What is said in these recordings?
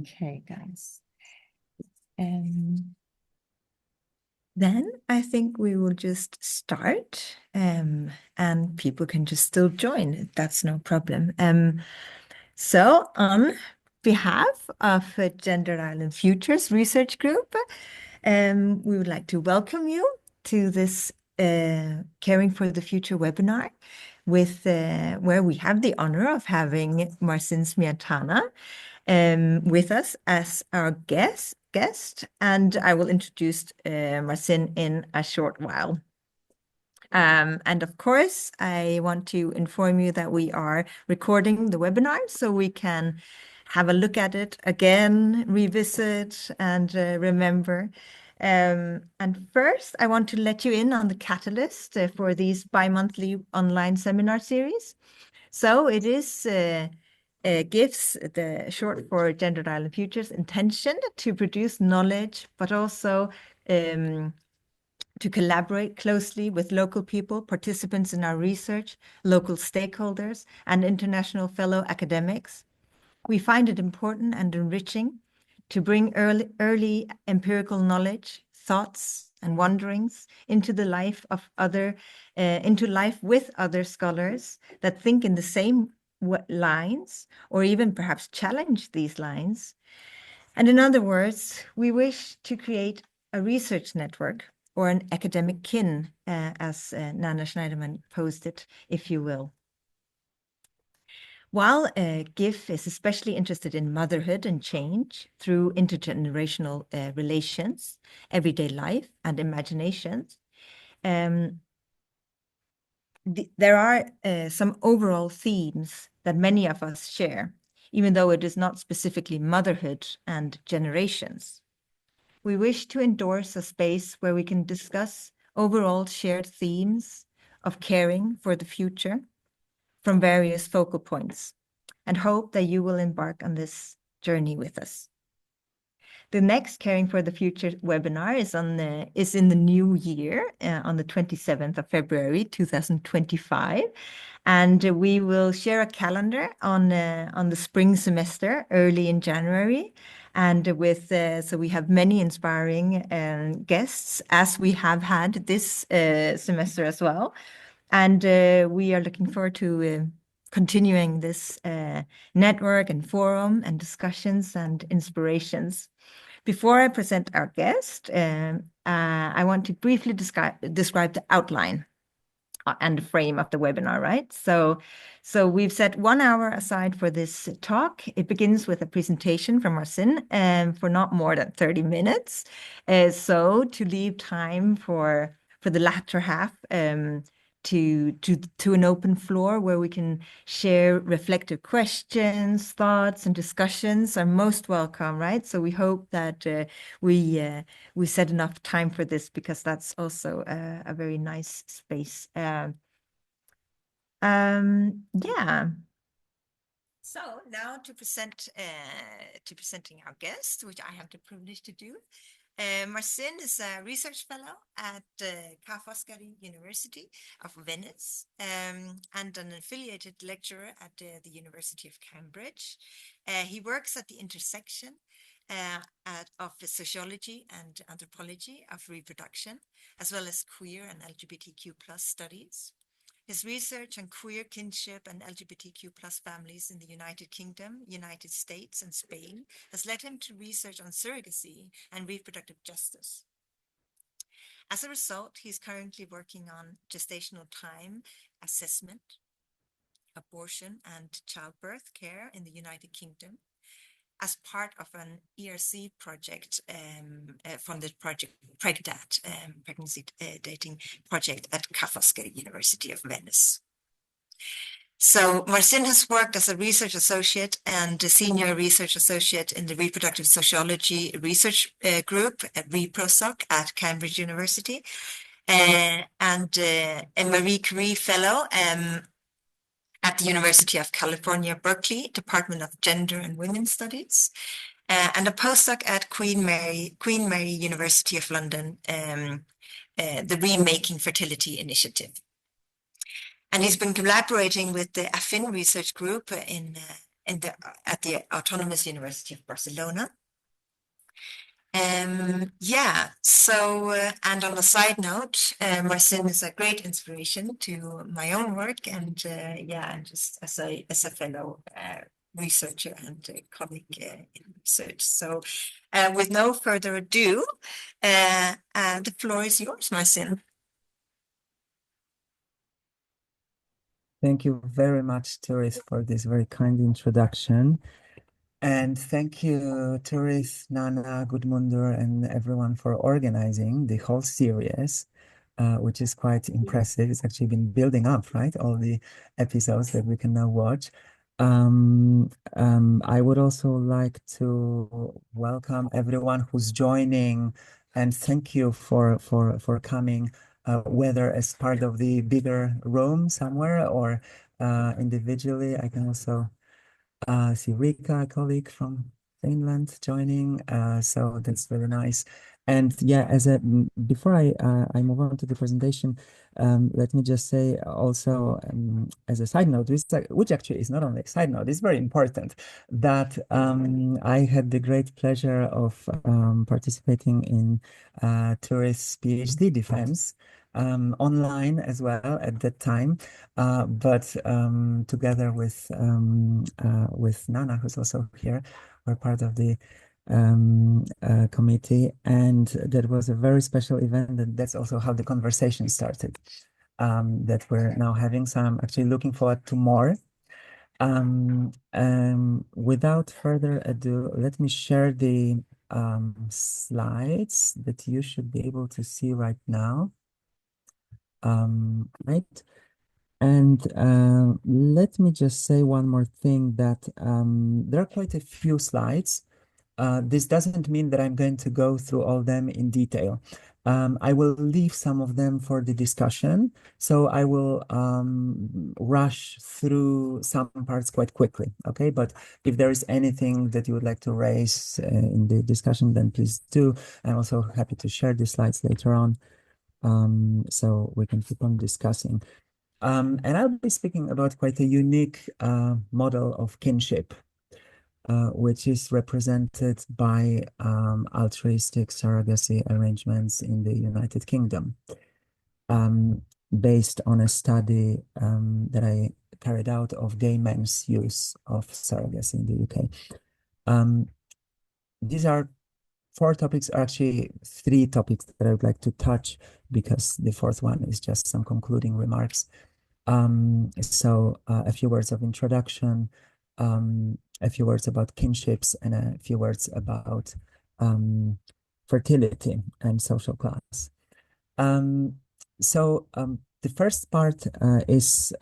Okay, guys. Then I think we will just start, and people can just still join. That's no problem. So on behalf of Gender Island Futures Research Group, we would like to welcome you to this Caring for the Future webinar with where we have the honor of having Marcin Smietana with us as our guest, and I will introduce Marcin in a short while. And of course, I want to inform you that we are recording the webinar so we can have a look at it again, revisit, and remember. And first, I want to let you in on the catalyst for these bi-monthly online seminar series. So it is gives the short for Gender Island Futures intention to produce knowledge, but also to collaborate closely with local people, participants in our research, local stakeholders, and international fellow academics. We find it important and enriching to bring early empirical knowledge, thoughts, and wonderings into the life of into life with other scholars that think in the same lines, or even perhaps challenge these lines. And in other words, we wish to create a research network or an academic kin, as Nana Schneiderman posed it, if you will. While GIF is especially interested in motherhood and change through intergenerational relations, everyday life, and imaginations, there are some overall themes that many of us share, even though it is not specifically motherhood and generations. We wish to endorse a space where we can discuss overall shared themes of caring for the future from various focal points, and hope that you will embark on this journey with us. The next Caring for the Future webinar is in the new year, on the 27th of February, 2025. And we will share a calendar on the spring semester early in January. And so we have many inspiring guests, as we have had this semester as well. And we are looking forward to continuing this network and forum and discussions and inspirations. Before I present our guest, I want to briefly describe the outline and the frame of the webinar, right? So we've set 1 hour aside for this talk. It begins with a presentation from Marcin for not more than 30 minutes. So to leave time for the latter half to an open floor where we can share reflective questions, thoughts, and discussions are most welcome, right? So we hope that we set enough time for this, because that's also a very nice space. Yeah. So now to presenting our guest, which I have the privilege to do. Marcin is a research fellow at Ca' Foscari University of Venice, and an affiliated lecturer at the University of Cambridge. He works at the intersection of sociology and anthropology of reproduction, as well as queer and LGBTQ+ studies. His research on queer, kinship, and LGBTQ+ families in the United Kingdom, United States, and Spain has led him to research on surrogacy and reproductive justice. As a result, he's currently working on gestational time assessment, abortion, and childbirth care in the United Kingdom, as part of an ERC project, funded project PregDat, pregnancy dating project at Ca' Foscari University of Venice. So Marcin has worked as a research associate and a senior research associate in the reproductive sociology research group at ReproSoc at Cambridge University, and a Marie Curie Fellow at the University of California, Berkeley, Department of Gender and Women's Studies, and a postdoc at Queen Mary University of London, the Remaking Fertility Initiative. And he's been collaborating with the Affin Research Group in at the Autonomous University of Barcelona. Yeah, so, and on a side note, Marcin is a great inspiration to my own work, and yeah, and just as a fellow researcher and colleague in research. So, with no further ado, the floor is yours, Marcin. Thank you very much, Turis, for this very kind introduction. And thank you, Turis, Nana, Gudmundur, and everyone for organizing the whole series, which is quite impressive. It's actually been building up, right? All the episodes that we can now watch. I would also like to welcome everyone who's joining, and thank you for coming, whether as part of the bigger room somewhere or individually. I can also see Rika, a colleague from Finland, joining. So that's really nice. And yeah, before I move on to the presentation, let me just say also, as a side note, which actually is not only a side note, it's very important, that I had the great pleasure of participating in Tourist's PhD defense online as well at that time, but together with Nana, who's also here, we're part of the committee, and that was a very special event, and that's also how the conversation started, that we're now having. So I'm actually looking forward to more. Without further ado, let me share the slides that you should be able to see right now. Right. And let me just say one more thing, that there are quite a few slides. This doesn't mean that I'm going to go through all them in detail. I will leave some of them for the discussion, so I will rush through some parts quite quickly, okay? But if there is anything that you would like to raise in the discussion, then please do. I'm also happy to share the slides later on, so we can keep on discussing. And I'll be speaking about quite a unique model of kinship, which is represented by altruistic surrogacy arrangements in the United Kingdom, based on a study that I carried out of gay men's use of surrogacy in the UK. These are four topics, actually three topics that I would like to touch, because the fourth one is just some concluding remarks. So a few words of introduction, a few words about kinships, and a few words about fertility and social class. The first part is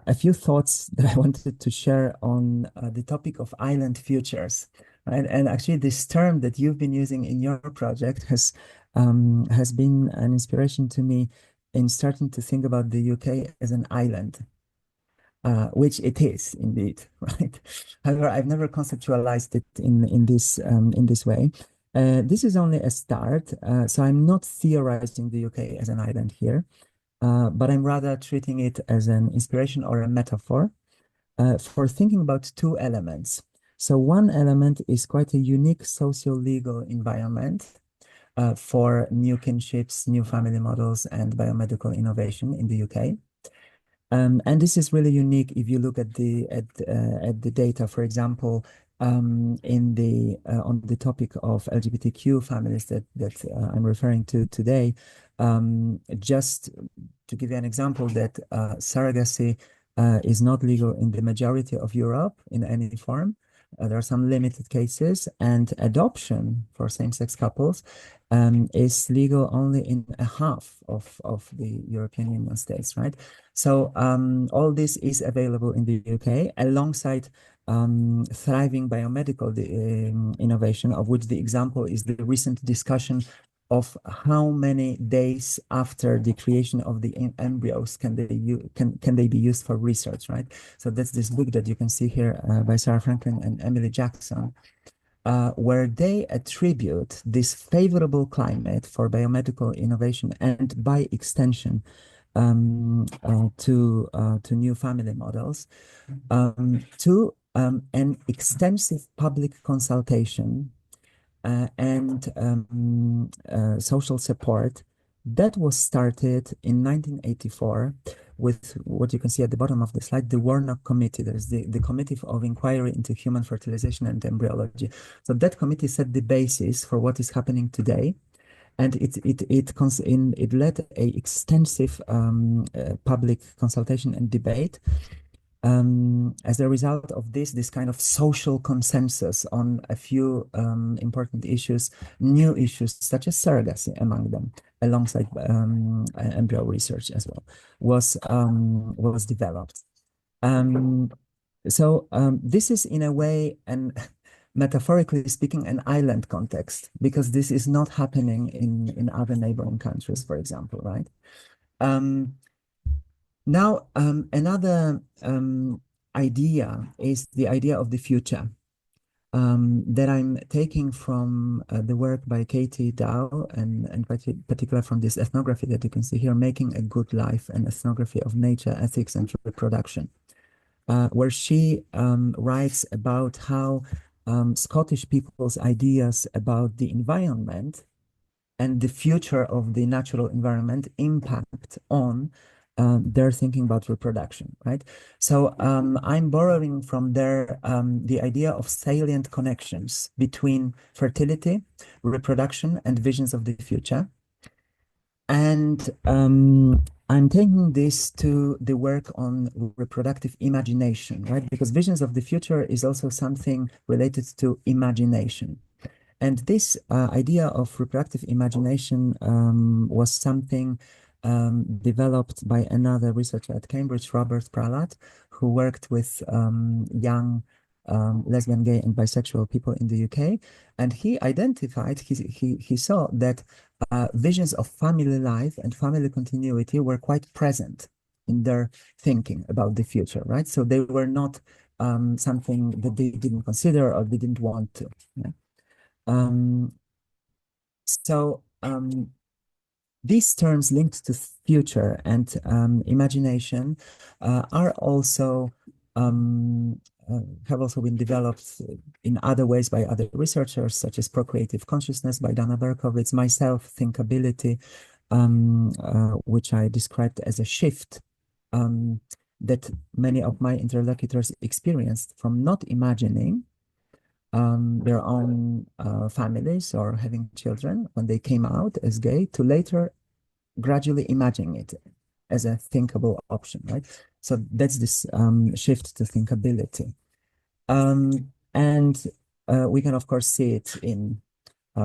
a few thoughts that I wanted to share on the topic of island futures, right? And actually, this term that you've been using in your project has been an inspiration to me in starting to think about the UK as an island, which it is indeed, right? However, I've never conceptualized it in this way. This is only a start, so I'm not theorizing the UK as an island here, but I'm rather treating it as an inspiration or a metaphor for thinking about two elements. So one element is quite a unique socio-legal environment for new kinships, new family models, and biomedical innovation in the UK. And this is really unique if you look at the data, for example, on the topic of LGBTQ families that I'm referring to today. Just to give you an example, that surrogacy is not legal in the majority of Europe in any form. There are some limited cases, and adoption for same-sex couples is legal only in a half of the European Union states, right? So all this is available in the UK alongside thriving biomedical innovation, of which the example is the recent discussion of how many days after the creation of the embryos can they be used for research, right? So that's this book that you can see here by Sarah Franklin and Emily Jackson, where they attribute this favorable climate for biomedical innovation, and by extension, to new family models, to an extensive public consultation and social support that was started in 1984 with what you can see at the bottom of the slide, the Warnock Committee. There's the Committee of Inquiry into Human Fertilization and Embryology. So that committee set the basis for what is happening today. And it led a extensive public consultation and debate. As a result of this kind of social consensus on a few important issues, new issues such as surrogacy among them, alongside embryo research as well, was developed. This is in a way, and metaphorically speaking, an island context, because this is not happening in other neighboring countries, for example, right? Now, another idea is the idea of the future that I'm taking from the work by Katie Dow and particular from this ethnography that you can see here, Making a Good Life, an ethnography of nature, ethics, and reproduction, where she writes about how Scottish people's ideas about the environment and the future of the natural environment impact on their thinking about reproduction, right? So I'm borrowing from there the idea of salient connections between fertility, reproduction, and visions of the future. And I'm taking this to the work on reproductive imagination, right? Because visions of the future is also something related to imagination. And this idea of reproductive imagination was something developed by another researcher at Cambridge, Robert Pralat, who worked with young lesbian, gay, and bisexual people in the UK. And he identified, he saw that visions of family life and family continuity were quite present in their thinking about the future, right? So they were not something that they didn't consider or they didn't want to. Yeah? These terms linked to future and imagination are also have also been developed in other ways by other researchers, such as procreative consciousness by Dana Berkowitz, myself, thinkability, which I described as a shift that many of my interlocutors experienced from not imagining their own families or having children when they came out as gay to later gradually imagining it as a thinkable option, right? So that's this shift to thinkability. And we can, of course, see it in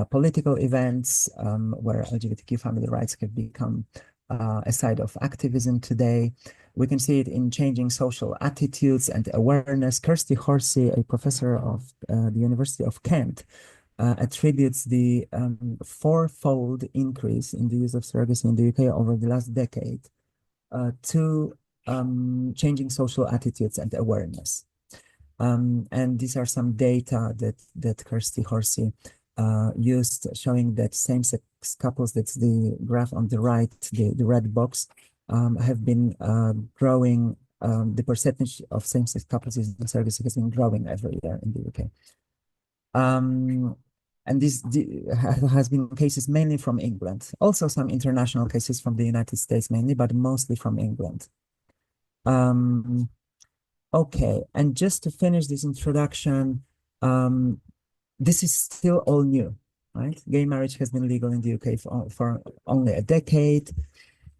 political events where LGBTQ family rights have become a side of activism today. We can see it in changing social attitudes and awareness. Kirsty Horsey, a professor of the University of Kent, attributes the fourfold increase in the use of surrogacy in the UK over the last decade to changing social attitudes and awareness. And these are some data that Kirsty Horsey used, showing that same-sex couples, that's the graph on the right, the red box, have been growing. The percentage of same-sex couples in surrogacy has been growing every year in the UK. And this has been cases mainly from England, also some international cases from the United States mainly, but mostly from England. Okay, and just to finish this introduction, this is still all new, right? Gay marriage has been legal in the UK for only a decade.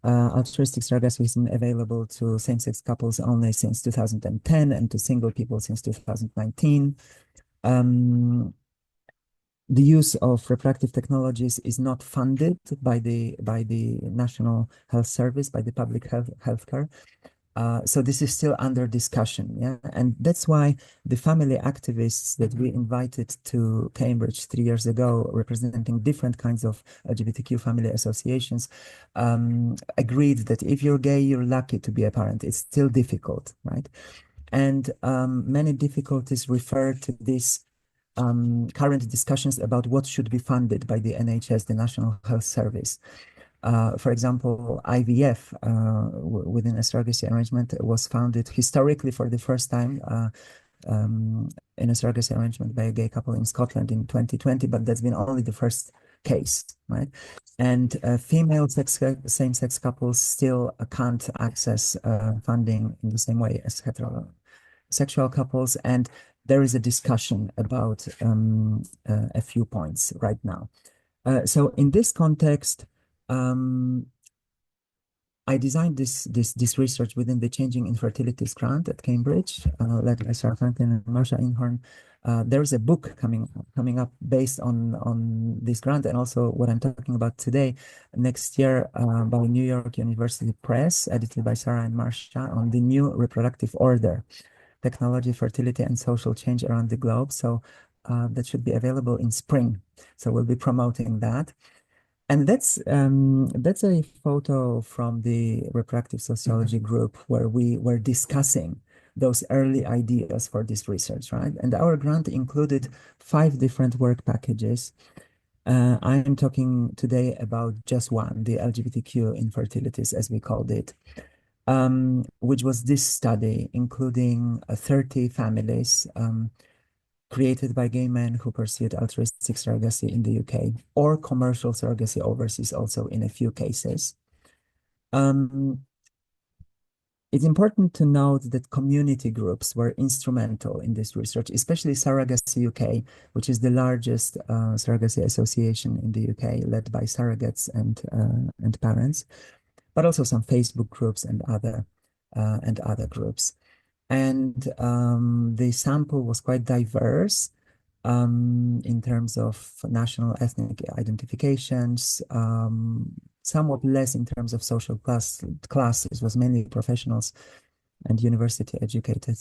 Altruistic surrogacy has been available to same-sex couples only since 2010 and to single people since 2019. The use of reproductive technologies is not funded by the National Health Service, by the public healthcare. So this is still under discussion, yeah? And that's why the family activists that we invited to Cambridge 3 years ago, representing different kinds of LGBTQ family associations, agreed that if you're gay, you're lucky to be a parent. It's still difficult, right? And many difficulties refer to this current discussions about what should be funded by the NHS, the National Health Service. For example, IVF within a surrogacy arrangement was founded historically for the first time in a surrogacy arrangement by a gay couple in Scotland in 2020, but that's been only the first case, right? And female same-sex couples still can't access funding in the same way as heterosexual couples, and there is a discussion about a few points right now. So in this context, I designed this research within the Changing Infertilities grant at Cambridge, led by Sarah Franklin and Marcia Inhorn. There is a book coming up based on this grant, and also what I'm talking about today next year by New York University Press, edited by Sarah and Marcia, on the new reproductive order, technology, fertility, and social change around the globe. So that should be available in spring. So we'll be promoting that. And that's a photo from the reproductive sociology group where we were discussing those early ideas for this research, right? And our grant included 5 different work packages. I'm talking today about just one, the LGBTQ infertilities, as we called it, which was this study, including 30 families, created by gay men who pursued altruistic surrogacy in the UK, or commercial surrogacy overseas also in a few cases. It's important to note that community groups were instrumental in this research, especially Surrogacy UK, which is the largest surrogacy association in the UK, led by surrogates and parents, but also some Facebook groups and other groups. And the sample was quite diverse in terms of national ethnic identifications, somewhat less in terms of social classes, was mainly professionals and university educated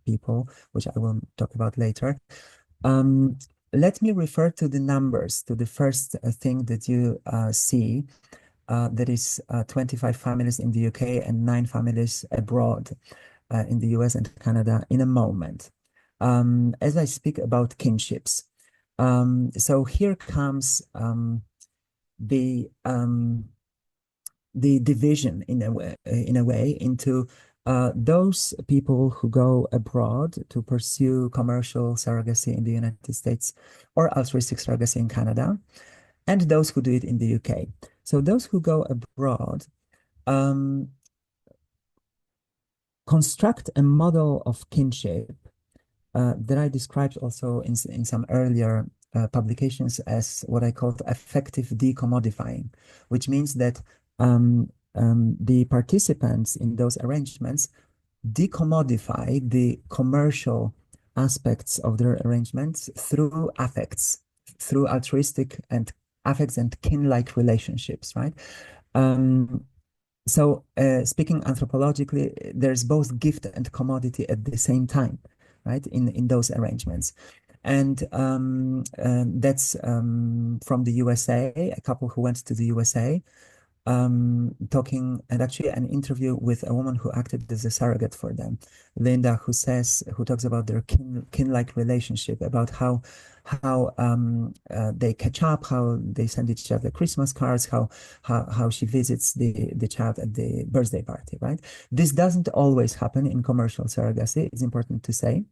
people, which I will talk about later. Let me refer to the numbers, to the first thing that you see, that is 25 families in the UK and 9 families abroad in the US and Canada in a moment. As I speak about kinships. So here comes the division in a way into those people who go abroad to pursue commercial surrogacy in the United States or altruistic surrogacy in Canada, and those who do it in the UK. So those who go abroad construct a model of kinship that I described also in some earlier publications as what I called effective decommodifying, which means that the participants in those arrangements decommodify the commercial aspects of their arrangements through affects, through altruistic and affects and kin-like relationships, right? So speaking anthropologically, there's both gift and commodity at the same time, right, in those arrangements. And that's from the USA, a couple who went to the USA, talking, and actually an interview with a woman who acted as a surrogate for them, Linda, who talks about their kin-like relationship, about how they catch up, how they send each other Christmas cards, how she visits the child at the birthday party, right? This doesn't always happen in commercial surrogacy, it's important to say.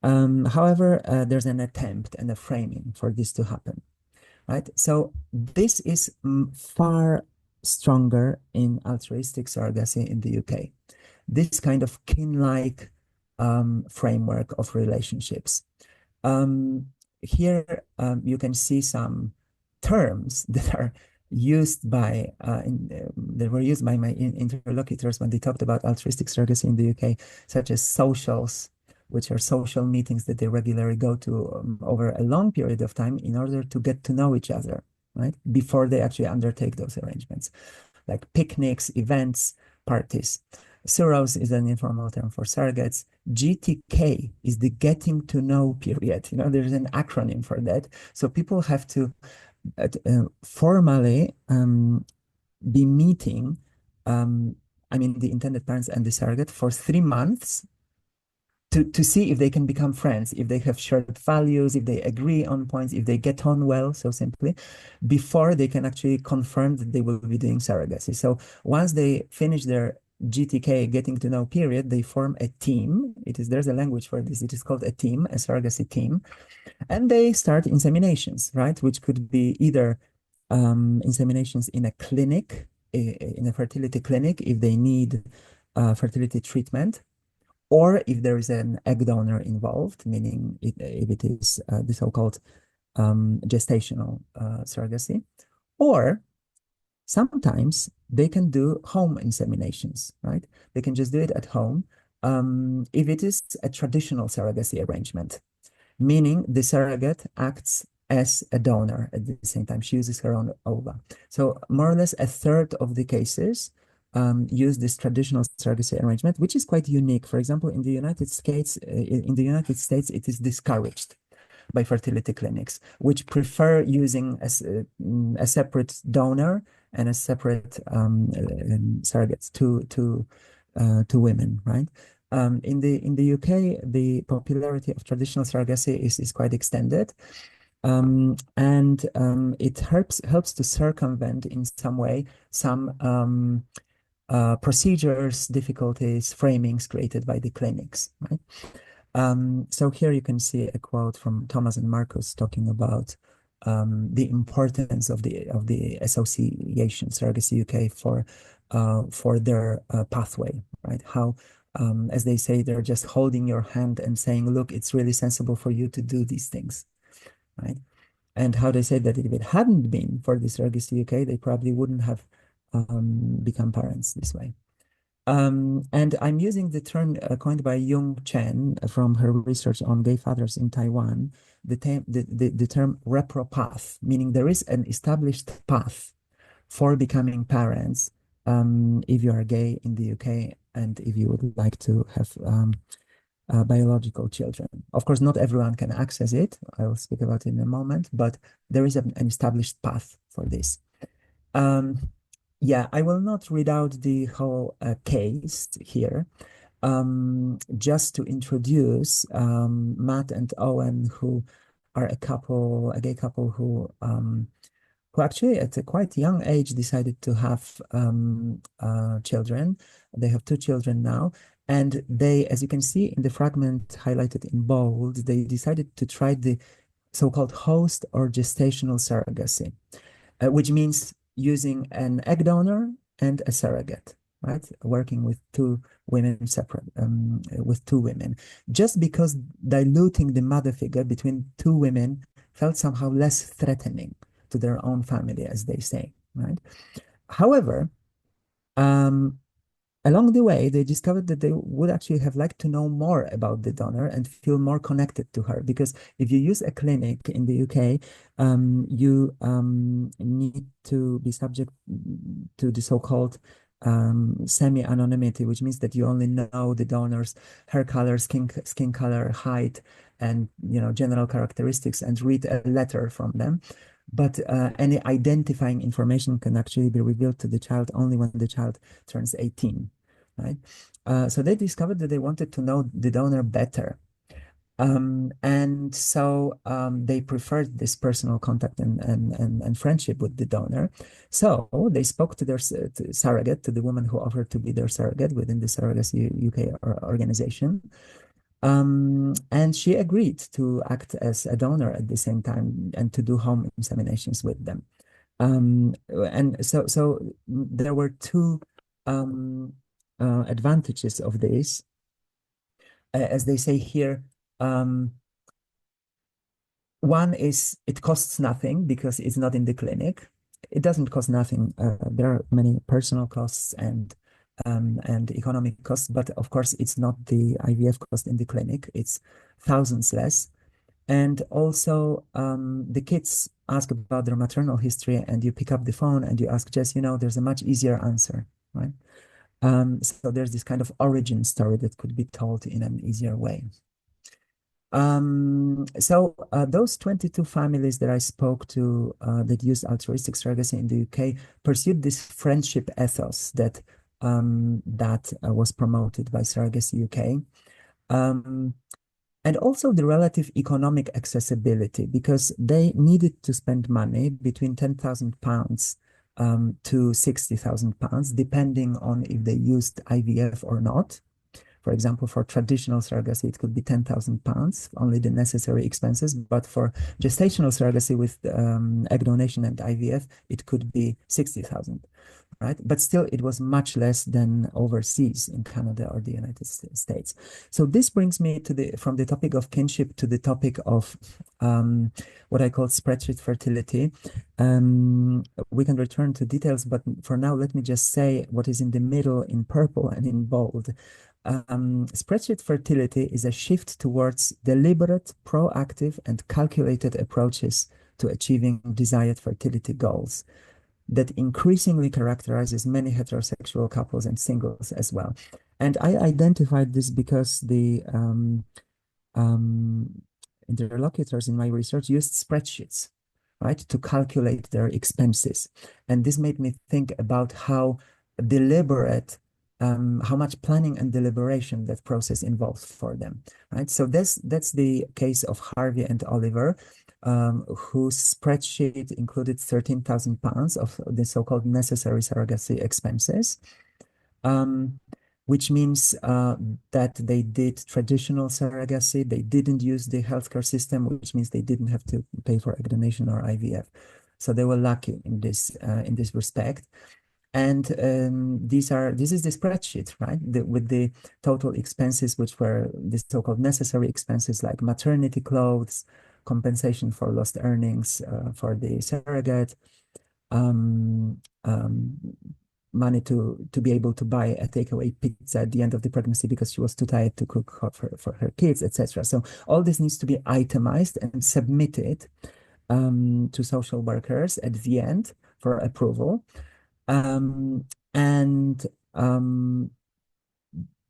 However, there's an attempt and a framing for this to happen, right? So this is far stronger in altruistic surrogacy in the UK. This kind of kin-like framework of relationships. Here you can see some terms that are used by that were used by my interlocutors when they talked about altruistic surrogacy in the UK, such as socials, which are social meetings that they regularly go to over a long period of time in order to get to know each other, right? Before they actually undertake those arrangements, like picnics, events, parties. Surrogacy is an informal term for surrogates. GTK is the getting to know period. You know, there's an acronym for that. So people have to formally be meeting, I mean, the intended parents and the surrogate for 3 months to see if they can become friends, if they have shared values, if they agree on points, if they get on well, so simply, before they can actually confirm that they will be doing surrogacy. So once they finish their GTK, getting to know period, they form a team. There's a language for this. It is called a team, a surrogacy team, and they start inseminations, right? Which could be either inseminations in a clinic, in a fertility clinic, if they need fertility treatment, or if there is an egg donor involved, meaning if it is the so-called gestational surrogacy, or sometimes they can do home inseminations, right? They can just do it at home if it is a traditional surrogacy arrangement, meaning the surrogate acts as a donor at the same time. She uses her own ova. So more or less a third of the cases use this traditional surrogacy arrangement, which is quite unique. For example, in the United States, it is discouraged by fertility clinics, which prefer using a separate donor and a separate surrogates to women, right? In the UK, the popularity of traditional surrogacy is quite extended, and it helps to circumvent in some way some procedures, difficulties, framings created by the clinics, right? So here you can see a quote from Thomas and Marcus talking about the importance of the association Surrogacy UK for their pathway, right? How, as they say, they're just holding your hand and saying, look, it's really sensible for you to do these things, right? And how they say that if it hadn't been for the Surrogacy UK, they probably wouldn't have become parents this way. And I'm using the term coined by Yung Chen from her research on gay fathers in Taiwan, the term repropath, meaning there is an established path for becoming parents if you are gay in the UK and if you would like to have biological children. Of course, not everyone can access it. I will speak about it in a moment, but there is an established path for this. Yeah, I will not read out the whole case here. Just to introduce Matt and Owen, who are a gay couple who actually at a quite young age decided to have children. They have two children now, and they, as you can see in the fragment highlighted in bold, they decided to try the so-called host or gestational surrogacy, which means using an egg donor and a surrogate, right? Working with two women separate, with two women, just because diluting the mother figure between two women felt somehow less threatening to their own family, as they say, right? However, along the way, they discovered that they would actually have liked to know more about the donor and feel more connected to her. Because if you use a clinic in the UK, you need to be subject to the so-called semi-anonymity, which means that you only know the donor's hair color, skin color, height, and general characteristics, and read a letter from them. But any identifying information can actually be revealed to the child only when the child turns 18, right? So they discovered that they wanted to know the donor better. And so they preferred this personal contact and friendship with the donor. So they spoke to their surrogate, to the woman who offered to be their surrogate within the Surrogacy UK organization. And she agreed to act as a donor at the same time and to do home inseminations with them. And so there were two advantages of this. As they say here, one is it costs nothing because it's not in the clinic. It doesn't cost nothing. There are many personal costs and economic costs, but of course it's not the IVF cost in the clinic. It's thousands less. And also the kids ask about their maternal history and you pick up the phone and you ask Jess, there's a much easier answer, right? So there's this kind of origin story that could be told in an easier way. So those 22 families that I spoke to that used altruistic surrogacy in the UK pursued this friendship ethos that was promoted by Surrogacy UK. Um, and also the relative economic accessibility, because they needed to spend money between £10,000 to £60,000, depending on if they used IVF or not. For example, for traditional surrogacy, it could be £10,000, only the necessary expenses. But for gestational surrogacy with egg donation and IVF, it could be 60,000, right? But still, it was much less than overseas in Canada or the United States. So this brings me to from the topic of kinship to the topic of what I call spreadsheet fertility. We can return to details, but for now, let me just say what is in the middle in purple and in bold. Spreadsheet fertility is a shift towards deliberate, proactive, and calculated approaches to achieving desired fertility goals that increasingly characterizes many heterosexual couples and singles as well. And I identified this because the um, interlocutors in my research used spreadsheets, right, to calculate their expenses. And this made me think about how deliberate, how much planning and deliberation that process involves for them, right? So that's the case of Harvey and Oliver, whose spreadsheet included £13,000 of the so-called necessary surrogacy expenses. Which means that they did traditional surrogacy. They didn't use the healthcare system, which means they didn't have to pay for egg donation or IVF. So they were lucky in this respect. And this is the spreadsheet, right? With the total expenses, which were the so-called necessary expenses like maternity clothes, compensation for lost earnings for the surrogate, um, um, money to be able to buy a takeaway pizza at the end of the pregnancy because she was too tired to cook for her kids, etc. So all this needs to be itemized and submitted to social workers at the end for approval. Um, and um,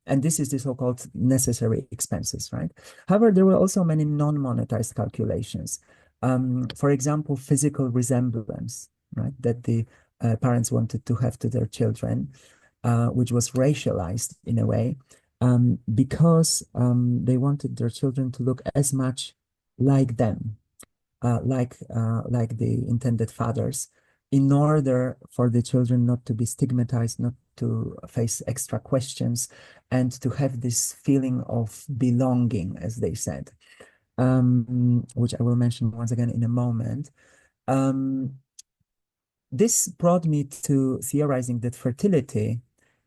and this is the so-called necessary expenses, right? However, there were also many non-monetized calculations. For example, physical resemblance, right, that the parents wanted to have to their children, which was racialized in a way, because they wanted their children to look as much like them, like the intended fathers, in order for the children not to be stigmatized, not to face extra questions, and to have this feeling of belonging, as they said, which I will mention once again in a moment. This brought me to theorizing that fertility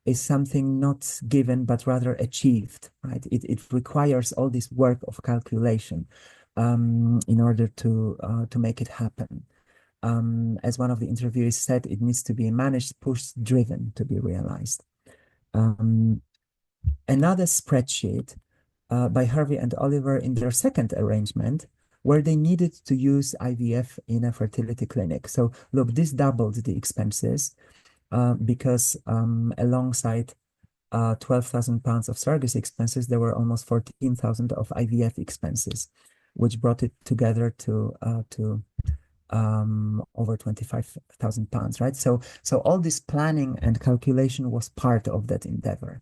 is something not given, but rather achieved, right? It requires all this work of calculation in order to make it happen. As one of the interviewees said, it needs to be managed, pushed, driven to be realized. Another spreadsheet by Harvey and Oliver in their second arrangement, where they needed to use IVF in a fertility clinic. So look, this doubled the expenses because alongside £12,000 of surrogacy expenses, there were almost 14,000 of IVF expenses, which brought it together to over £25,000, right? So all this planning and calculation was part of that endeavor.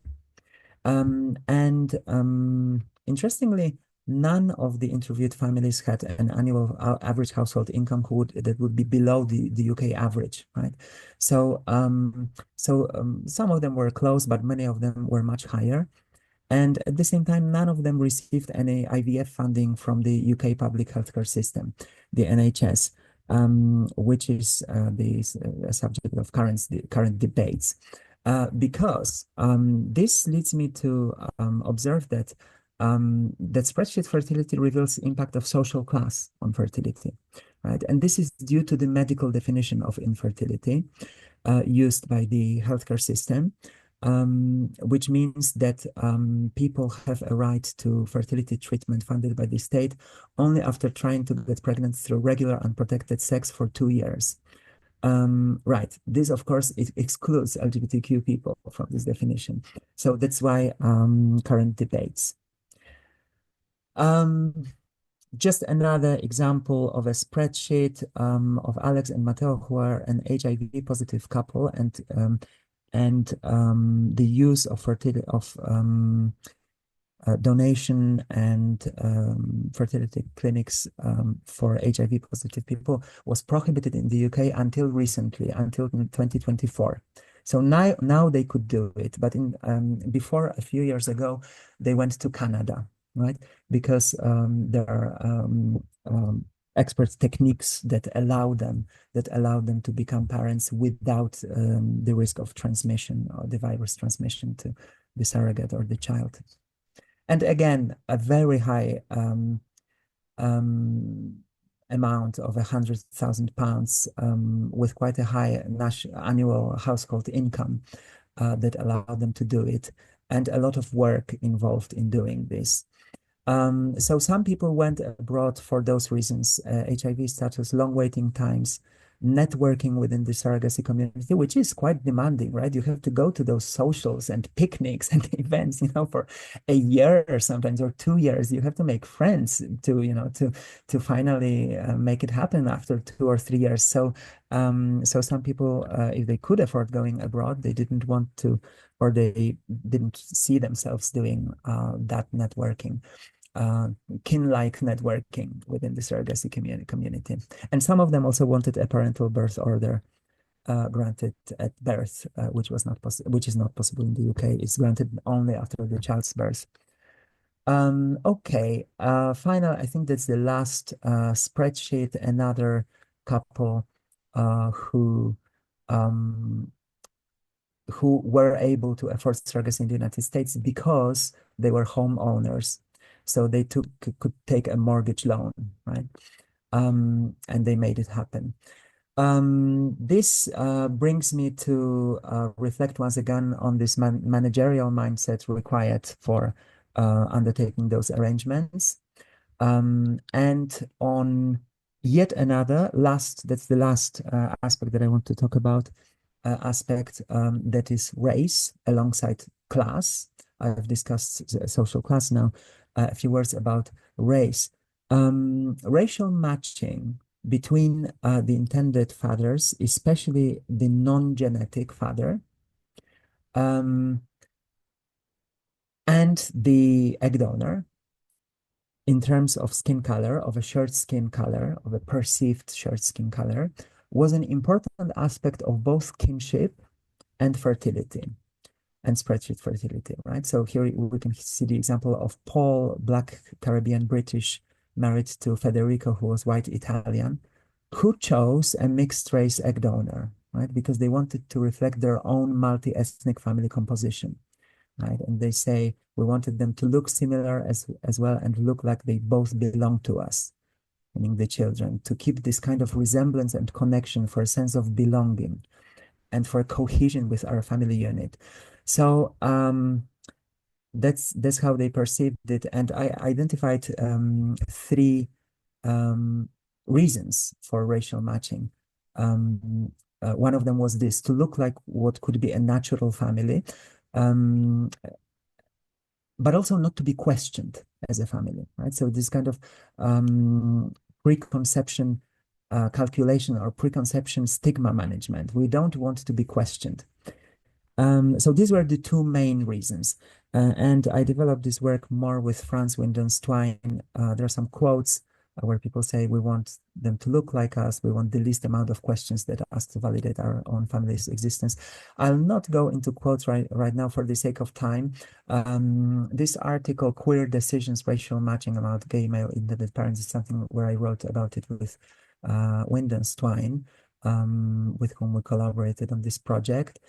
Interestingly, none of the interviewed families had an annual average household income that would be below the UK average, right? So some of them were close, but many of them were much higher. And at the same time, none of them received any IVF funding from the UK public healthcare system, the NHS, which is the subject of current debates. Because this leads me to observe that that spreadsheet fertility reveals impact of social class on fertility, right? And this is due to the medical definition of infertility used by the healthcare system, which means that people have a right to fertility treatment funded by the state only after trying to get pregnant through regular unprotected sex for 2 years. Right. This, of course, it excludes LGBTQ people from this definition. So that's why current debates. Just another example of a spreadsheet of Alex and Mateo, who are an HIV positive couple, and the use of fertility donation and fertility clinics for HIV positive people was prohibited in the UK until recently, until 2024. So now they could do it, but before a few years ago, they went to Canada, right? Because there are expert techniques that allow them to become parents without the risk of transmission or the virus transmission to the surrogate or the child. And again, a very high amount of £100,000 with quite a high annual household income that allowed them to do it, and a lot of work involved in doing this. So some people went abroad for those reasons: HIV status, long waiting times, networking within the surrogacy community, which is quite demanding, right? You have to go to those socials and picnics and events, for a year or sometimes, or 2 years. You have to make friends to finally make it happen after 2 or 3 years. So some people, if they could afford going abroad, they didn't want to, or they didn't see themselves doing that networking. Kin-like networking within the surrogacy community. And some of them also wanted a parental birth order granted at birth, which is not possible in the UK. It's granted only after the child's birth. Okay, final, I think that's the last spreadsheet. Another couple who were able to afford surrogacy in the United States because they were homeowners. So they could take a mortgage loan, right? And they made it happen. This brings me to reflect once again on this managerial mindset required for undertaking those arrangements. And on yet another that's the last aspect that I want to talk about, aspect that is race alongside class. I've discussed social class now. A few words about race. Racial matching between the intended fathers, especially the non-genetic father, and the egg donor, in terms of skin color, of a shared skin color, of a perceived shared skin color, was an important aspect of both kinship and fertility, and spreadsheet fertility, right? So here we can see the example of Paul, Black, Caribbean, British, married to Federico, who was white Italian, who chose a mixed race egg donor, right? Because they wanted to reflect their own multi-ethnic family composition, right? And they say, we wanted them to look similar as well and look like they both belong to us, meaning the children, to keep this kind of resemblance and connection for a sense of belonging and for cohesion with our family unit. So that's how they perceived it. And I identified three reasons for racial matching. One of them was this: to look like what could be a natural family, but also not to be questioned as a family, right? So this kind of preconception calculation or preconception stigma management. We don't want to be questioned. So these were the two main reasons. And I developed this work more with Franz Wyndon-Twine. There are some quotes where people say, we want them to look like us. We want the least amount of questions that ask to validate our own family's existence. I'll not go into quotes right now for the sake of time. This article, Queer Decisions, Racial Matching About Gay Male Intended Parents, is something where I wrote about it with Wyndon-Twine, with whom we collaborated on this project.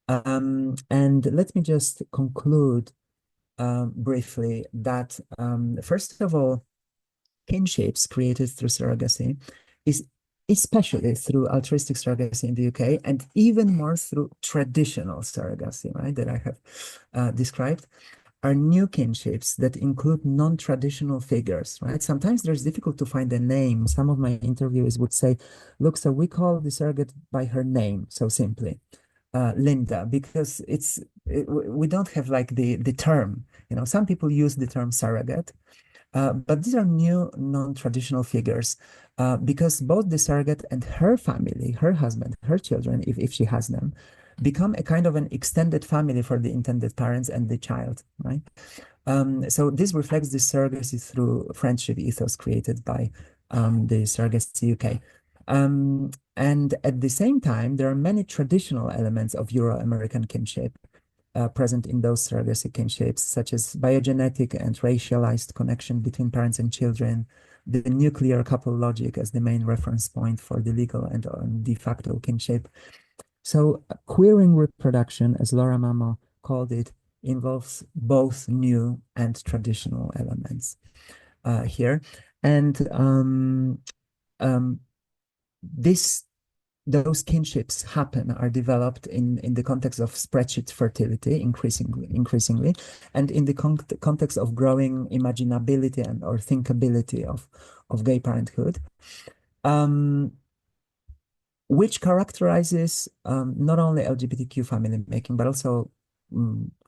And let me just conclude briefly that, first of all, kinships created through surrogacy is especially through altruistic surrogacy in the UK, and even more through traditional surrogacy, right, that I have described, are new kinships that include non-traditional figures, right? Sometimes there's difficult to find a name. Some of my interviewees would say, look, so we call the surrogate by her name, so simply. Linda, because we don't have like the term, some people use the term surrogate, but these are new non-traditional figures, because both the surrogate and her family, her husband, her children, if she has them, become a kind of an extended family for the intended parents and the child, right? So this reflects the surrogacy through friendship ethos created by the Surrogacy UK. And at the same time, there are many traditional elements of Euro-American kinship present in those surrogacy kinships, such as biogenetic and racialized connection between parents and children, the nuclear couple logic as the main reference point for the legal and de facto kinship. So queering reproduction, as Laura Mamo called it, involves both new and traditional elements here. And this those kinships are developed in the context of spreadsheet fertility increasingly, and in the context of growing imaginability and or thinkability of gay parenthood, which characterizes not only LGBTQ family making, but also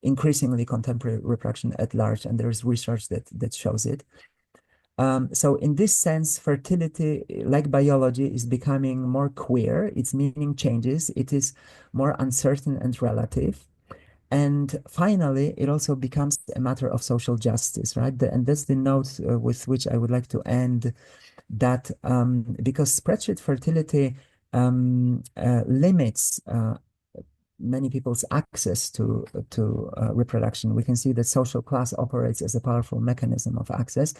increasingly contemporary reproduction at large, and there is research that shows it. So in this sense, fertility, like biology, is becoming more queer. Its meaning changes. It is more uncertain and relative. And finally, it also becomes a matter of social justice, right? And that's the note with which I would like to end, that because spreadsheet fertility limits many people's access to reproduction. We can see that social class operates as a powerful mechanism of access.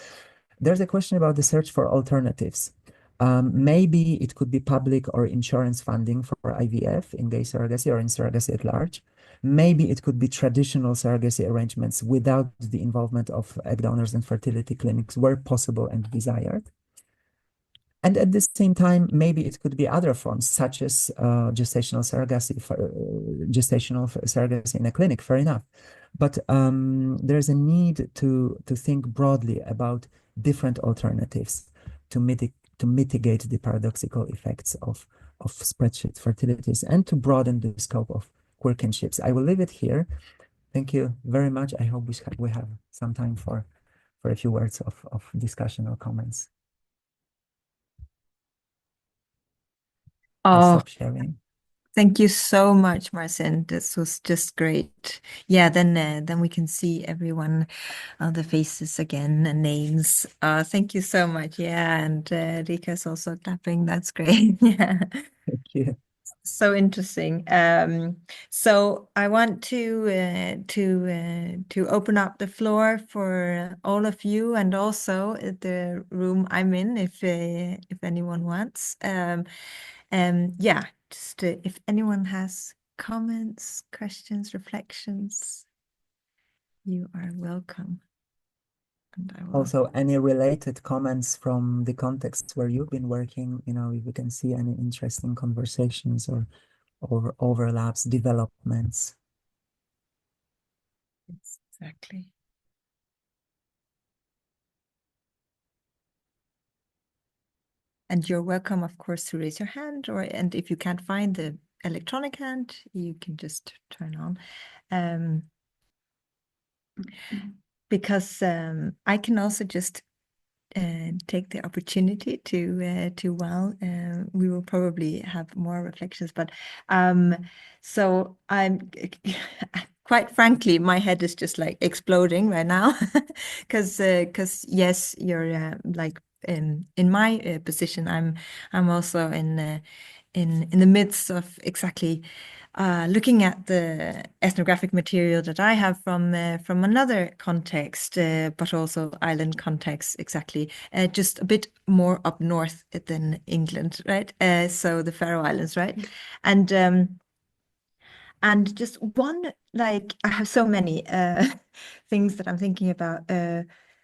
There's a question about the search for alternatives. Maybe it could be public or insurance funding for IVF in gay surrogacy or in surrogacy at large. Maybe it could be traditional surrogacy arrangements without the involvement of egg donors and fertility clinics where possible and desired. And at the same time, maybe it could be other forms, such as gestational surrogacy in a clinic, fair enough. But there's a need to think broadly about different alternatives to mitigate the paradoxical effects of spreadsheet fertilities and to broaden the scope of queer kinships. I will leave it here. Thank you very much. I hope we have some time for a few words of discussion or comments. I'll Oh, stop sharing. thank you so much, Marcin. This was just great. Yeah, then we can see everyone, the faces again and names. Thank you so much. Yeah, and Rika's also clapping. That's great. Yeah. Thank you. So interesting. So I want to open up the floor for all of you, and also the room I'm in, if anyone wants. Yeah, just if anyone has comments, questions, reflections, you are welcome. And I will Also, any related comments from the context where you've been working, if we can see any interesting conversations or overlaps, developments. Yes, exactly. And you're welcome, of course, to raise your hand, and if you can't find the electronic hand, you can just turn on. Because I can also just take the opportunity to we will probably have more reflections, but so I'm quite frankly, my head is just like exploding right now, because yes, you're like in my position, I'm also in the midst of exactly looking at the ethnographic material that I have from another context, but also island context, exactly, just a bit more up north than England, right? So the Faroe Islands, right? And just one, like, I have so many things that I'm thinking about.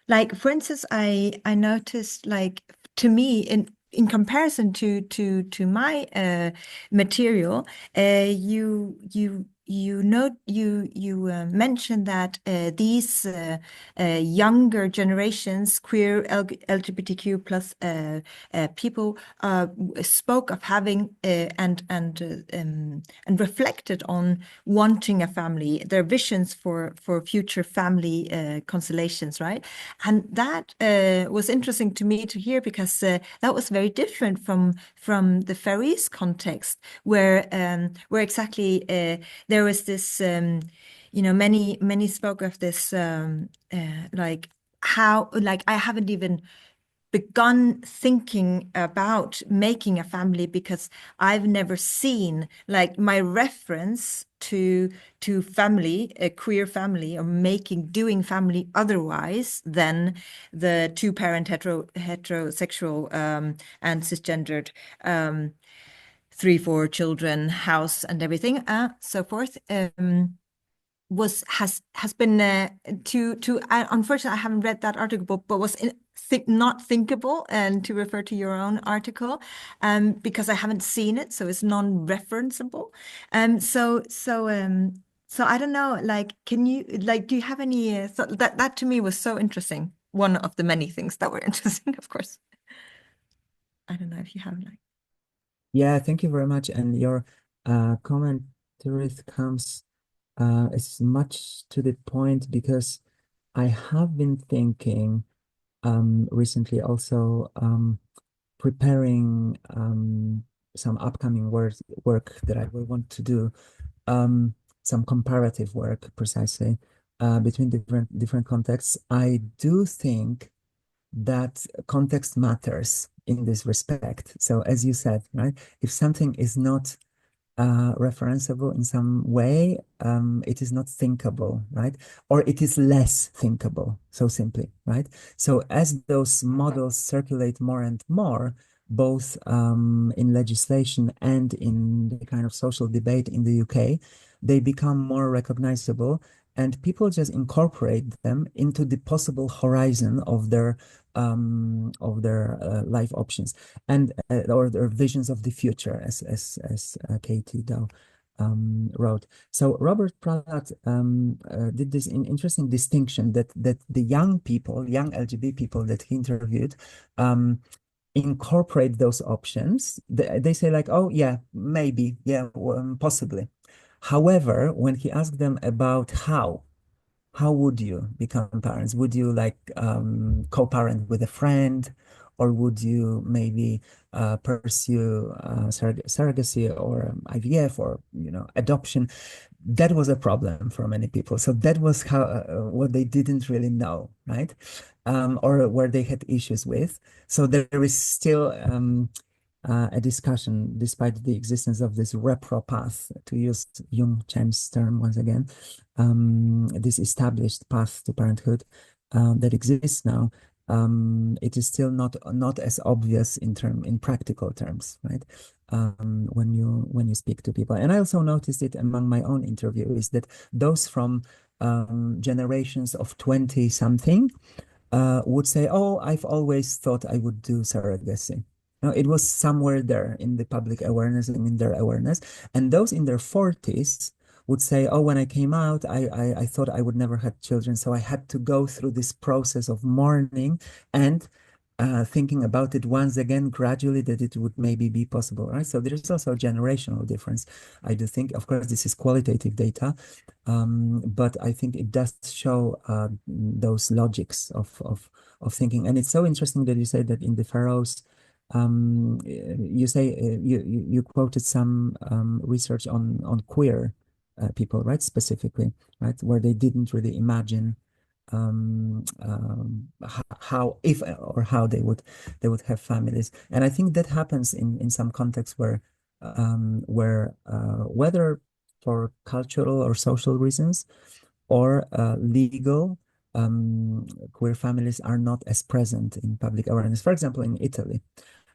Like, for instance, I noticed, like, to me, in comparison to my material, you you mentioned that these younger generations, queer LGBTQ plus people, spoke of having and reflected on wanting a family, their visions for future family constellations, right? And that was interesting to me to hear because that was very different from the Faroese context, where exactly there was this, many spoke of this, like how, like I haven't even begun thinking about making a family because I've never seen like my reference to family, a queer family, or doing family otherwise than the two-parent heterosexual and cisgendered three, four children, house, and everything, so forth. Was has been to unfortunately I haven't read that article, but was not thinkable, and to refer to your own article, because I haven't seen it, so it's non-referenceable. So I don't know, like, can you like, do you have any thought that to me was so interesting? One of the many things that were interesting, of course. I don't know if you have like. Yeah, thank you very much. And your commentary comes is much to the point because I have been thinking recently also preparing some upcoming work that I will want to do, um, some comparative work precisely between different contexts. I do think that context matters in this respect. So as you said, right, if something is not referenceable in some way, it is not thinkable, right? Or it is less thinkable, so simply, right? So as those models circulate more and more, both in legislation and in the kind of social debate in the UK, they become more recognizable, and people just incorporate them into the possible horizon of their life options and or their visions of the future, as Katie Dow wrote. So Robert Pratt did this interesting distinction that the young people, young LGBT people that he interviewed, incorporate those options. They say like, oh yeah, maybe, yeah, possibly. However, when he asked them about how would you become parents? Would you like co-parent with a friend, or would you maybe pursue surrogacy or IVF or adoption? That was a problem for many people. So that was how what they didn't really know, right? Or where they had issues with. So there is still a discussion, despite the existence of this repro path, to use Jung Chen's term once again, this established path to parenthood that exists now. It is still not as obvious in practical terms, right? When you speak to people, and I also noticed it among my own interviewees that those from generations of 20 something would say, "Oh, I've always thought I would do surrogacy." No, it was somewhere there in the public awareness and in their awareness. And those in their 40s would say, "Oh, when I came out, I thought I would never have children, so I had to go through this process of mourning and thinking about it once again gradually that it would maybe be possible." Right. So there's also a generational difference. I do think, of course, this is qualitative data, but I think it does show those logics of thinking. And it's so interesting that you say that in the Faroes, you say you quoted some research on queer people, right? Specifically, right, where they didn't really imagine how if or how they would have families. And I think that happens in some contexts where whether for cultural or social reasons or legal, queer families are not as present in public awareness. For example, in Italy,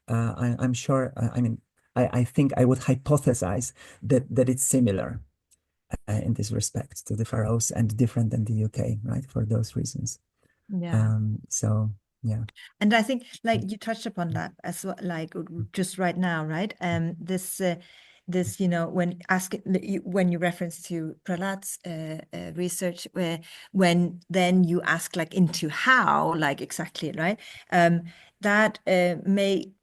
I'm sure, I mean, I think I would hypothesize that it's similar in this respect to the Faroes and different than the UK, right? For those reasons. Yeah. So yeah. And I think like you touched upon that as well, like just right now, right? This this, when you reference to Pralad's research, when then you ask like into how, like exactly, right? That made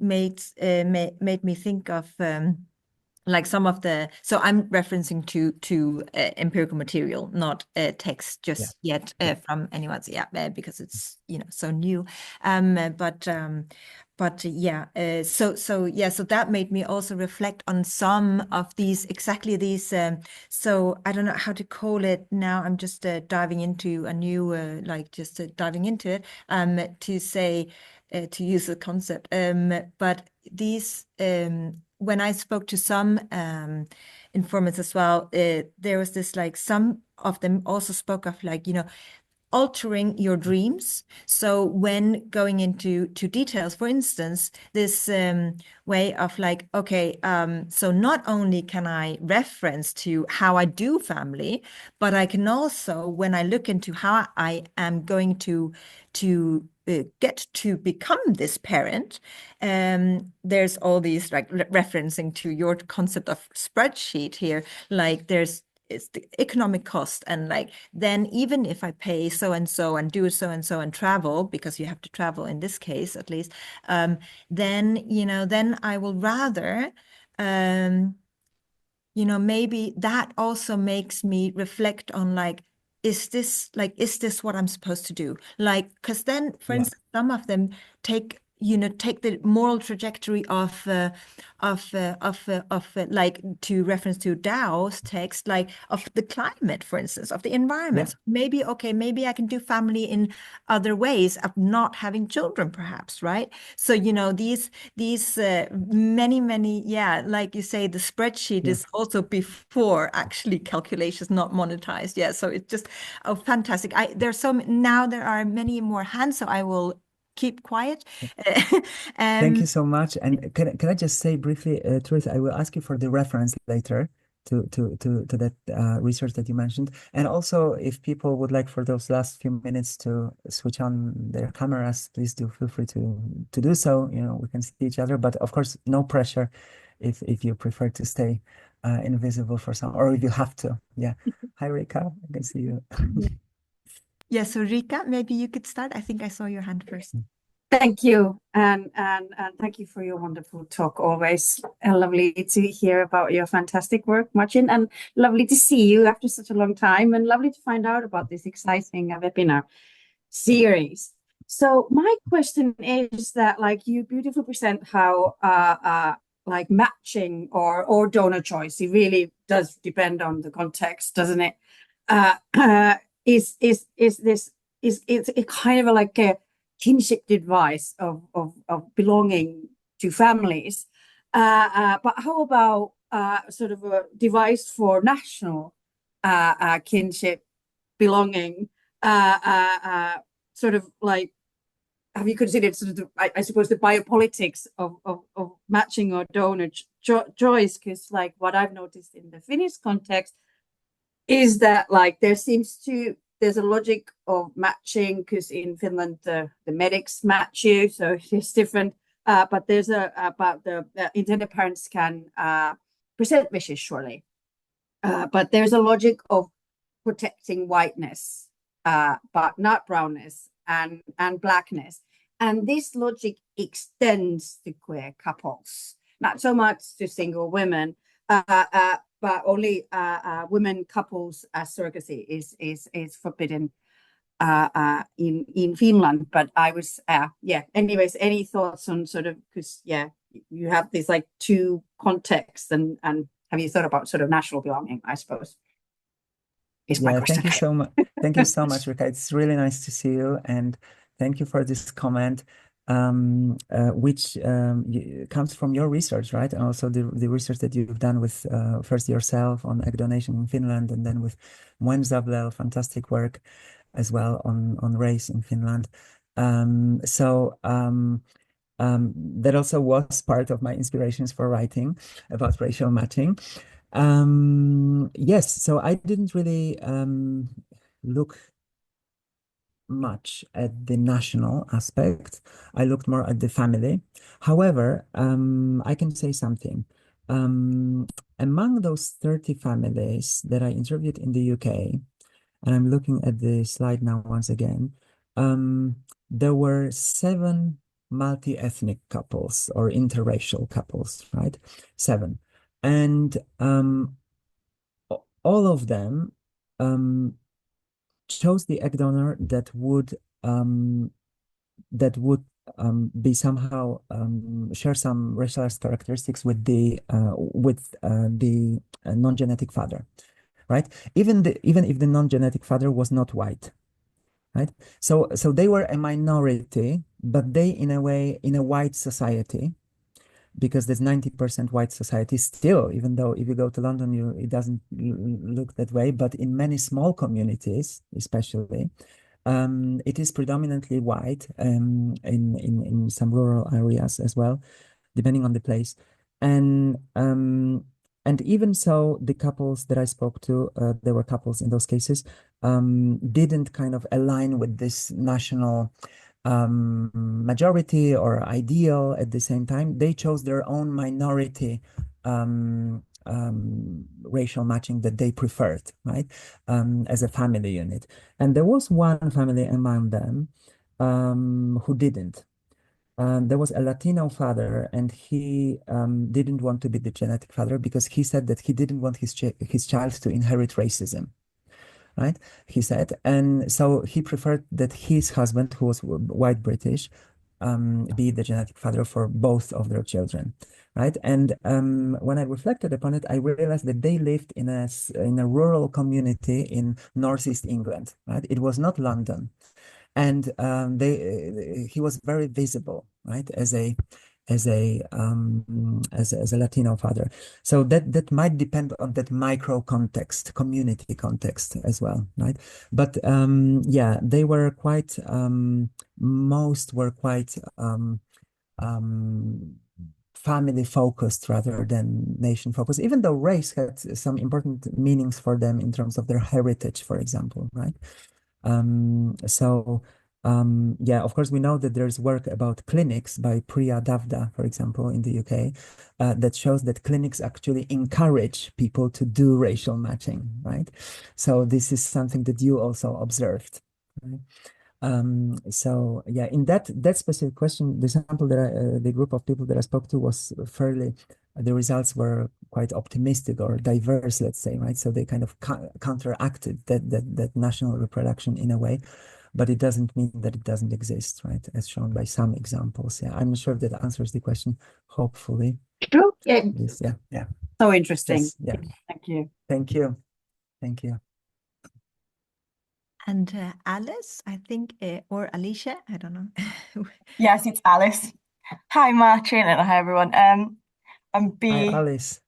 me think of like some of the, so I'm referencing to empirical material, not text Yeah, just yet yeah, from anyone's, because it's so new. But yeah, so that made me also reflect on some of these, exactly these. So I don't know how to call it now. I'm just diving into a new, like just diving into it to say, to use the concept. But these, when I spoke to some informants as well, there was this, like, some of them also spoke of, like, altering your dreams. So when going into details, for instance, this way of like, okay, so not only can I reference to how I do family, but I can also, when I look into how I am going to get to become this parent, there's all these, like, referencing to your concept of spreadsheet here, like there's it's the economic cost, and like then even if I pay so and so and do so and so and travel, because you have to travel in this case at least, then then I will rather um maybe that also makes me reflect on, like, is this what I'm supposed to do? Like, because then, for yeah, instance, some of them take take the moral trajectory of like, to reference to Dow's text, like of the climate, for instance, of the yeah, environment. So maybe, okay, maybe I can do family in other ways of not having children, perhaps, right? So these many, yeah, like you say, the spreadsheet yeah. is also before actually calculations, not monetized. Yeah, so it's just, oh, fantastic. There's now there are many more hands, so I will keep quiet. Thank um you so much. And can I just say briefly, Truth, I will ask you for the reference later to that research that you mentioned. And also, if people would like for those last few minutes to switch on their cameras, please do feel free to do so. We can see each other, but of course, no pressure if you prefer to stay invisible for some, or if you have to. Yeah. Hi, Rika. I can see you. yeah. Yeah, so Rika, maybe you could start. I think I saw your hand first. Thank you, and thank you for your wonderful talk. Always lovely to hear about your fantastic work, Marcin, and lovely to see you after such a long time, and lovely to find out about this exciting webinar series. So my question is that, like, you beautifully present how like matching or donor choice, it really does depend on the context, doesn't it? Uh, uh, is this is it's a kind of like a kinship device of belonging to families. But how about sort of a device for national kinship belonging? Sort of like, have you considered sort of I suppose the biopolitics of matching or donor choice? Because like what I've noticed in the Finnish context is that like there's a logic of matching, because in Finland the medics match you, so it's different. But there's about the intended parents can present wishes surely, but there's a logic of protecting whiteness, but not brownness and blackness, and this logic extends to queer couples, not so much to single women. But only women couples as surrogacy is forbidden in Finland. But I was yeah. Anyways, any thoughts on sort of, because yeah, you have these like two contexts, and have you thought about sort of national belonging? I suppose is my Yeah, question. thank you so much. Thank you so much, Rika. It's really nice to see you, and thank you for this comment, which comes from your research, right? And also the research that you've done with first yourself on egg donation in Finland, and then with Mwen Zablel, fantastic work as well on race in Finland. That also was part of my inspirations for writing about racial matching. Yes, so I didn't really look much at the national aspect. I looked more at the family. However, I can say something. among those 30 families that I interviewed in the UK, and I'm looking at the slide now once again, there were 7 multi-ethnic couples or interracial couples, right? 7. And all of them chose the egg donor that would be somehow share some racialized characteristics with the non-genetic father, right? Even if the non-genetic father was not white, right? So they were a minority, but they in a way in a white society, because there's 90% white society still, even though if you go to London, it doesn't look that way. But in many small communities, especially, it is predominantly white, in some rural areas as well, depending on the place. And even so, the couples that I spoke to, there were couples in those cases, didn't kind of align with this national majority or ideal at the same time. They chose their own minority racial matching that they preferred, right? As a family unit. And there was one family among them who didn't. There was a Latino father, and he didn't want to be the genetic father because he said that he didn't want his child to inherit racism, right? He said, and so he preferred that his husband, who was white British, be the genetic father for both of their children, right? And when I reflected upon it, I realized that they lived in a rural community in northeast England, right? It was not London, and he was very visible, right, as a Latino father. So that might depend on that micro context, community context as well, right? But yeah, they were quite most were quite family focused rather than nation focused, even though race had some important meanings for them in terms of their heritage, for example, right? So yeah, of course, we know that there's work about clinics by Priya Davda, for example, in the UK, that shows that clinics actually encourage people to do racial matching, right? So this is something that you also observed, right? So yeah, in that specific question, the sample that the group of people that I spoke to was fairly, the results were quite optimistic or diverse, let's say, right? So they kind of counteracted that national reproduction in a way, but it doesn't mean that it doesn't exist, right? As shown by some examples. Yeah, I'm not sure if that answers the question. Hopefully. True. Yeah. Yes. Yeah. Yeah. So interesting. Yes, yeah. Thank you. Thank you. Thank you. And Alice, I think, or Alicia, I don't know. Yes, it's Alice. Hi, Marcin, and hi, everyone. I'm Hi, B. Alice.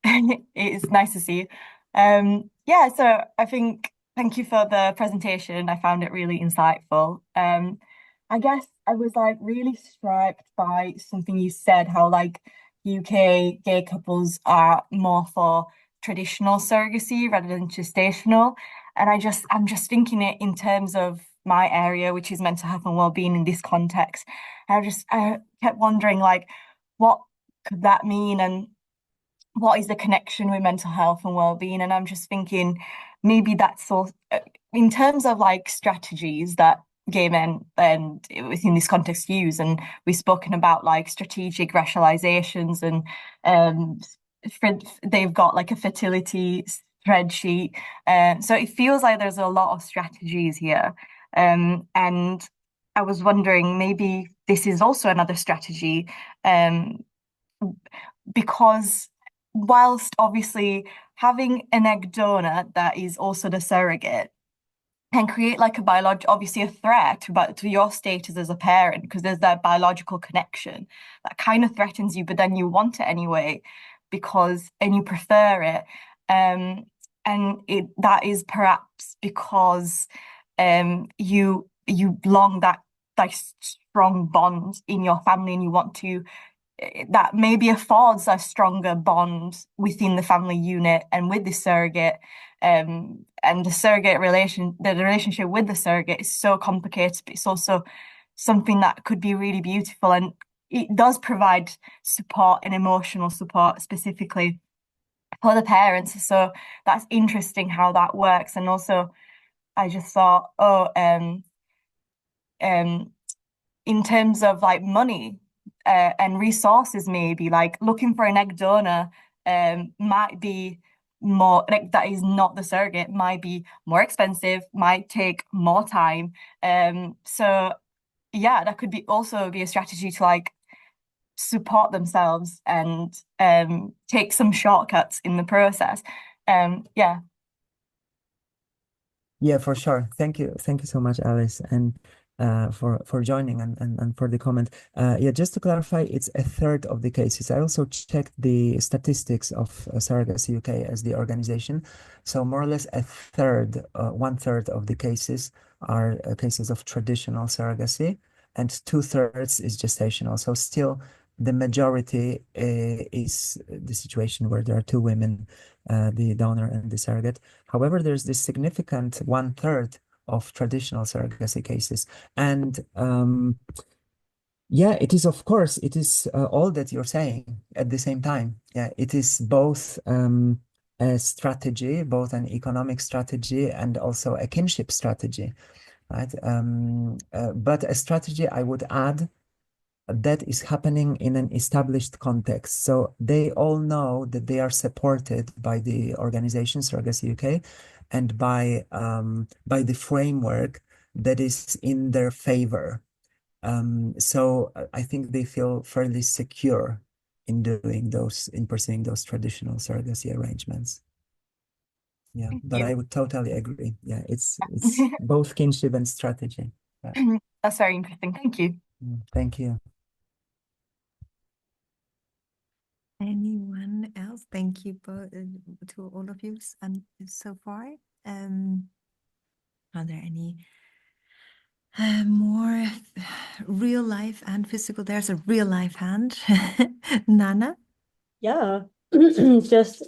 It's nice to see you. Yeah, so I think thank you for the presentation. I found it really insightful. I guess I was like really struck by something you said, how like UK gay couples are more for traditional surrogacy rather than gestational. And I'm just thinking it in terms of my area, which is mental health and well-being in this context. I kept wondering like what could that mean, and what is the connection with mental health and well-being? And I'm just thinking maybe that's all in terms of like strategies that gay men and within this context use. And we've spoken about like strategic rationalizations, and they've got like a fertility spreadsheet. So it feels like there's a lot of strategies here. And I was wondering, maybe this is also another strategy, because whilst obviously having an egg donor that is also the surrogate can create like a obviously a threat to your status as a parent, because there's that biological connection that kind of threatens you, but then you want it anyway and you prefer it. And that is perhaps because you belong that like strong bond in your family, and you want to that maybe affords a stronger bond within the family unit and with the surrogate. And the relationship with the surrogate is so complicated, but it's also something that could be really beautiful. And it does provide support and emotional support specifically for the parents. So that's interesting how that works. And also, I just thought, in terms of like money and resources, maybe like looking for an egg donor might be more like that is not the surrogate, might be more expensive, might take more time. So yeah, that could be also be a strategy to like support themselves and take some shortcuts in the process. Yeah. Yeah, for sure. Thank you so much, Alice, and for joining and for the comment. Yeah, just to clarify, it's a third of the cases. I also checked the statistics of Surrogacy UK as the organization. So more or less a third, 1/3 of the cases are cases of traditional surrogacy, and 2/3 is gestational. So still, the majority is the situation where there are two women, the donor and the surrogate. However, there's this significant 1/3 of traditional surrogacy cases. And yeah, it is, of course, it is all that you're saying at the same time. Yeah, it is both a strategy, both an economic strategy and also a kinship strategy, right? But a strategy, I would add, that is happening in an established context. So they all know that they are supported by the organization Surrogacy UK and by the framework that is in their favor. So I think they feel fairly secure in pursuing those traditional surrogacy arrangements. Yeah, Thank but you. I would totally agree. Yeah, it's both kinship and strategy. Yeah. That's very interesting. Thank you. Thank you. Anyone else? Thank you both, to all of you and so far. Are there any more real life and physical? There's a real life hand. Nana? Yeah, just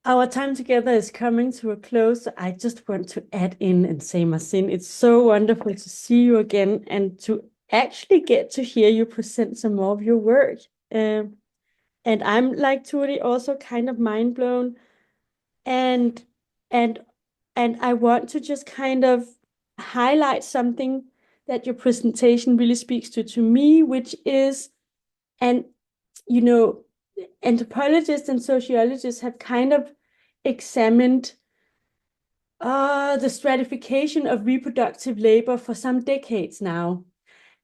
our time together is coming to a close. I just want to add in and say, Marcin, it's so wonderful to see you again and to actually get to hear you present some more of your work. And I'm like Turi, also kind of mind blown. And and I want to just kind of highlight something that your presentation really speaks to me, which is, and you know, anthropologists and sociologists have kind of examined the stratification of reproductive labor for some decades now.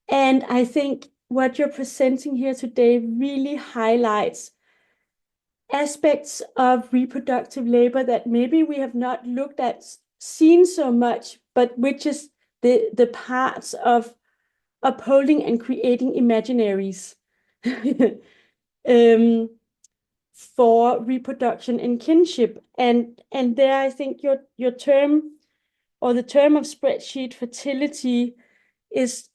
And I think what you're presenting here today really highlights aspects of reproductive labor that maybe we have not looked at, seen so much, but which is the parts of upholding and creating imaginaries for reproduction and kinship. And there I think your term, or the term of spreadsheet fertility, is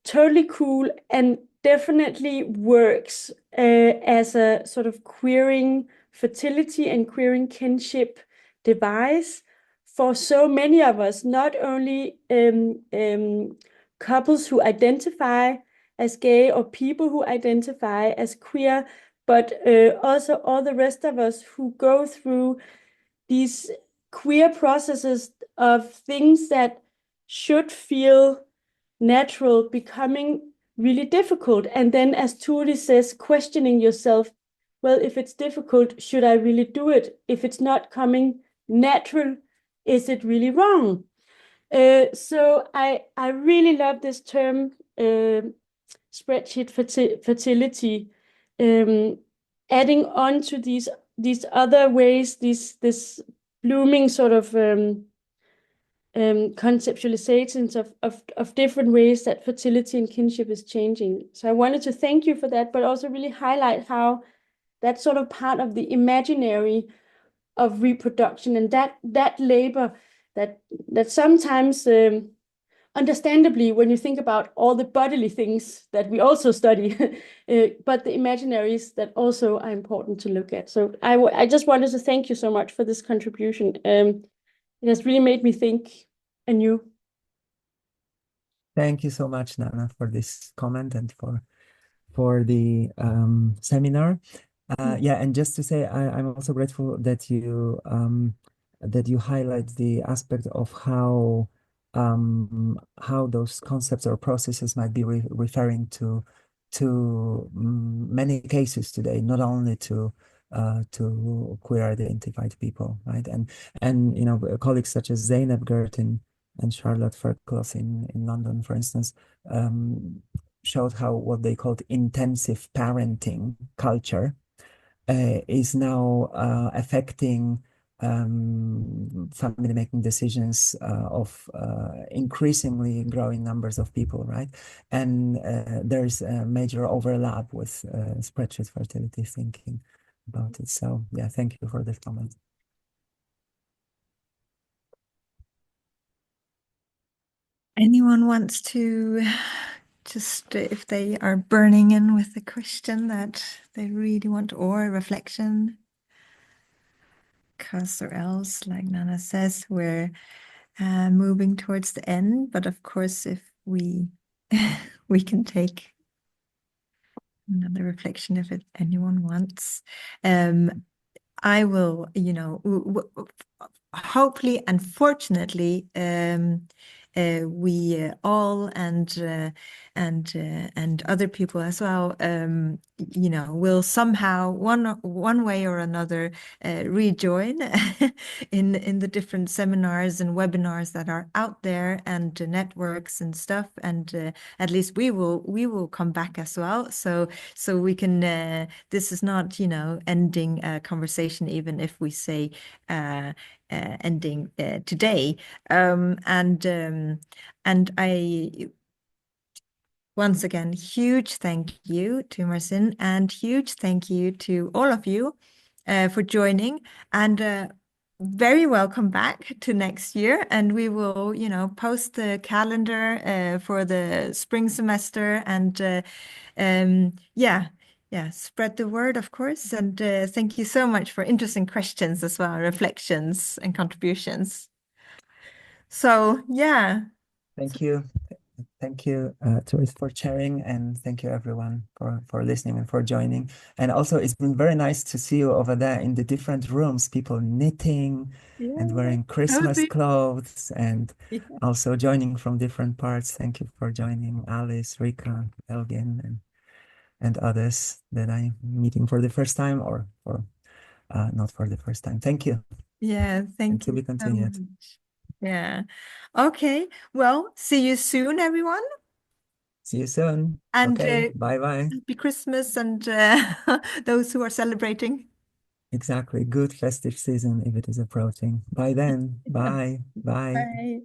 totally cool and definitely works as a sort of queering fertility and queering kinship device for so many of us, not only couples who identify as gay or people who identify as queer, but also all the rest of us who go through these queer processes of things that should feel natural becoming really difficult. And then, as Turi says, questioning yourself, well, if it's difficult, should I really do it? If it's not coming natural, is it really wrong? So I really love this term, spreadsheet fertility, adding on to these other ways, this blooming sort of conceptualizations of different ways that fertility and kinship is changing. So I wanted to thank you for that, but also really highlight how that's sort of part of the imaginary of reproduction, and that labor that sometimes understandably, when you think about all the bodily things that we also study, but the imaginaries that also are important to look at. So I just wanted to thank you so much for this contribution. It has really made me think anew. Thank you so much, Nana, for this comment and for the seminar. Yeah, and just to say, I'm also grateful that you highlight the aspect of how those concepts or processes might be referring to many cases today, not only to queer identified people, right? And colleagues such as Zeynep Gertin and Charlotte Ferklos in London, for instance, showed how what they called intensive parenting culture is now affecting family making decisions of increasingly growing numbers of people, right? And there's a major overlap with spreadsheet fertility thinking about it. So yeah, thank you for this comment. Anyone wants to just, if they are burning in with a question that they really want, or a reflection, because or else, like Nana says, we're moving towards the end. But of course, if we we can take another reflection if anyone wants. I will, hopefully and fortunately, we all and other people as well, will somehow one way or another rejoin in the different seminars and webinars that are out there, and networks and stuff. And at least we will come back as well. So we can. This is not, ending a conversation, even if we say ending today. And I once again, huge thank you to Marcin, and huge thank you to all of you for joining, and very welcome back to next year. And we will, post the calendar for the spring semester, and yeah, spread the word, of course. And thank you so much for interesting questions as well, reflections and contributions. So yeah. Thank you. Thank you, Therese, for sharing, and thank you everyone for listening and for joining. And also, it's been very nice to see you over there in the different rooms, people knitting and wearing Christmas clothes, and also joining from different parts. Thank you for joining, Alice, Rika, Elgin, and others that I'm meeting for the first time, or not for the first time. Thank you. Yeah, thank to you be continued. so much. Yeah. Okay. Well, see you soon, everyone. See you soon. And okay, bye-bye. Happy Christmas, and those who are celebrating. Exactly. Good festive season if it is approaching. By then. Bye. Bye. Bye.